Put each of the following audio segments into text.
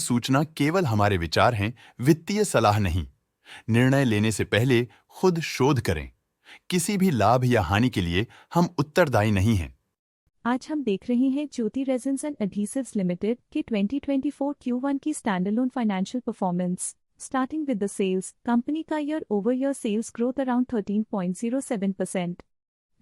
सूचना केवल हमारे विचार हैं, वित्तीय सलाह नहीं। निर्णय लेने से पहले खुद शोध करें। किसी भी लाभ या हानि के लिए हम उत्तरदायी नहीं हैं। आज हम देख रहे हैं Jyoti resins and adhesives limited के 2024 Q1 की standalone financial performance. Starting with the sales, company का year over year sales growth around 13.07%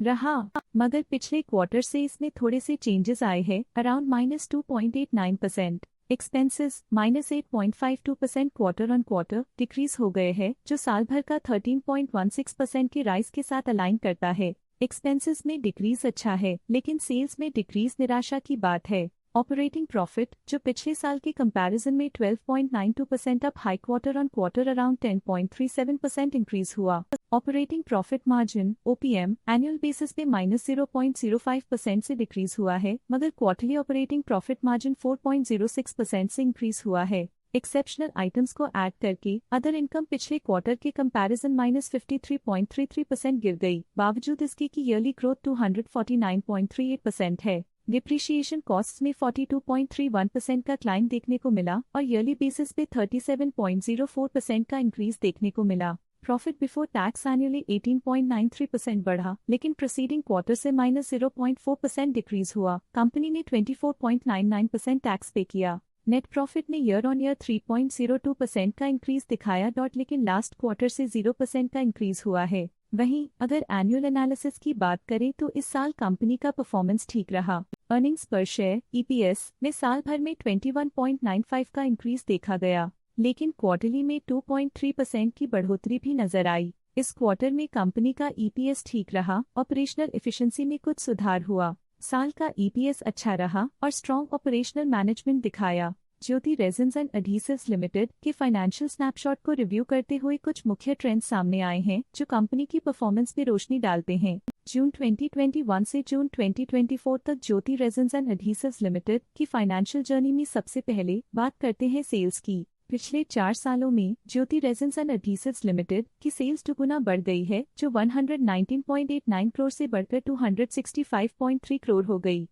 रहा, मगर पिछले क्वार्टर से इसमें थोड़े से चेंजेस आए हैं, around -2.89%। Expenses -8.52% quarter on quarter decrease हो गए हैं, जो साल भर का 13.16% की राइज के साथ अलाइन करता है। एक्सपेंसेस में डिक्रीज अच्छा है, लेकिन सेल्स में डिक्रीज निराशा की बात है। ऑपरेटिंग प्रॉफिट, जो पिछले साल के कंपैरिजन में 12.92% up high quarter on quarter around 10.37% increase हुआ। Operating profit margin OPM annual basis पे -0.05% से डिक्रीज हुआ है, मगर क्वार्टरली ऑपरेटिंग प्रॉफिट मार्जिन 4.06% से इंक्रीज हुआ है। एक्सेप्शनल आइटम्स को ऐड करके अदर इनकम पिछले क्वार्टर के कंपैरिजन -53.33% गिर गई, बावजूद इसके की ईयरली ग्रोथ 249.38% है। डिप्रिशिएशन कॉस्ट्स में 42.31% का क्लाइम देखने को मिला और ईयरली बेसिस पे 37.04% का इंक्रीज देखने को मिला। प्रॉफिट बिफोर टैक्स एनुअली 18.93% बढ़ा, लेकिन प्रीसीडिंग क्वार्टर से -0.4% डिक्रीज हुआ। कंपनी ने 24.99% टैक्स पे किया। नेट प्रॉफिट ने ईयर ऑन ईयर 3.02% का इंक्रीज दिखाया, लेकिन लास्ट क्वार्टर से 0% का इंक्रीज हुआ है। वहीं अगर एनुअल एनालिसिस की बात करें तो इस साल कंपनी का परफॉर्मेंस ठीक रहा। अर्निंग्स पर शेयर EPS में साल भर में 21.95 का इंक्रीज देखा गया, लेकिन क्वार्टरली में 2.3% की बढ़ोतरी भी नजर आई। इस क्वार्टर में कंपनी का EPS ठीक रहा, ऑपरेशनल एफिशिएंसी में कुछ सुधार हुआ। साल का EPS अच्छा रहा और स्ट्रॉन्ग ऑपरेशनल मैनेजमेंट दिखाया। ज्योति रेजिन्स एंड एडहेसिव्स लिमिटेड के फाइनेंशियल स्नैपशॉट को रिव्यू करते हुए कुछ मुख्य ट्रेंड्स सामने आए हैं, जो कंपनी की परफॉर्मेंस पे रोशनी डालते हैं। जून 2021 से जून 2024 तक ज्योति रेजिन्स एंड एडहेसिव्स लिमिटेड की फाइनेंशियल जर्नी में सबसे पहले बात करते हैं सेल्स की। पिछले 4 सालों में ज्योति रेजिन्स एंड एडहेसिव्स लिमिटेड की सेल्स दुगुना बढ़ गई है, जो 119.89 करोड़ से बढ़कर 265.3 करोड़ हो गई।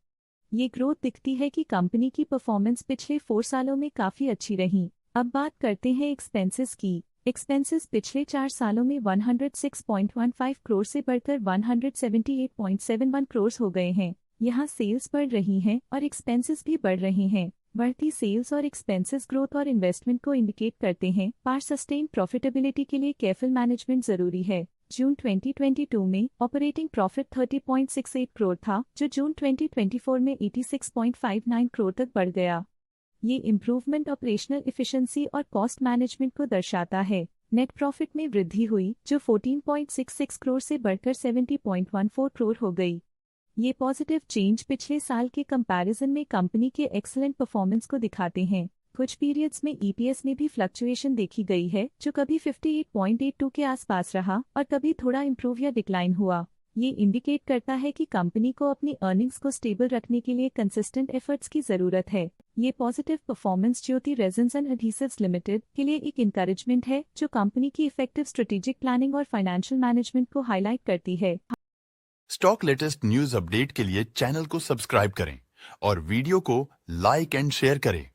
ये ग्रोथ दिखती है कि कंपनी की परफॉर्मेंस पिछले 4 सालों में काफी अच्छी रही। अब बात करते हैं एक्सपेंसेस की। एक्सपेंसेस पिछले 4 सालों में 106.15 करोड़ से बढ़कर 178.71 करोड़ हो गए हैं। यहाँ सेल्स बढ़ रही हैं और एक्सपेंसेस भी बढ़ रहे हैं। बढ़ती सेल्स और एक्सपेंसेस ग्रोथ और इन्वेस्टमेंट को इंडिकेट करते हैं, पर सस्टेन प्रॉफिटेबिलिटी के लिए केयरफुल मैनेजमेंट जरूरी है। जून 2022 में ऑपरेटिंग प्रॉफिट 30.68 करोड़ था, जो जून 2024 में 86.59 करोड़ तक बढ़ गया। ये इम्प्रूवमेंट ऑपरेशनल एफिशिएंसी और कॉस्ट मैनेजमेंट को दर्शाता है। नेट प्रॉफिट में वृद्धि हुई, जो 14.66 करोड़ से बढ़कर 70.14 करोड़ हो गई। ये पॉजिटिव चेंज पिछले साल के कंपैरिजन में कंपनी के एक्सीलेंट परफॉर्मेंस को दिखाते हैं। कुछ पीरियड्स में EPS में भी फ्लक्चुएशन देखी गई है, जो कभी 58.82 के आसपास रहा और कभी थोड़ा इम्प्रूव या डिक्लाइन हुआ। ये इंडिकेट करता है कि कंपनी को अपनी अर्निंग्स को स्टेबल रखने के लिए कंसिस्टेंट एफर्ट्स की जरूरत है। ये positive performance Jyoti resins and adhesives limited के लिए एक इंकरेजमेंट है, जो कंपनी की इफेक्टिव स्ट्रेटेजिक प्लानिंग और फाइनेंशियल मैनेजमेंट को हाईलाइट करती है। स्टॉक लेटेस्ट न्यूज अपडेट के लिए चैनल को सब्सक्राइब करें और वीडियो को लाइक एंड शेयर करें।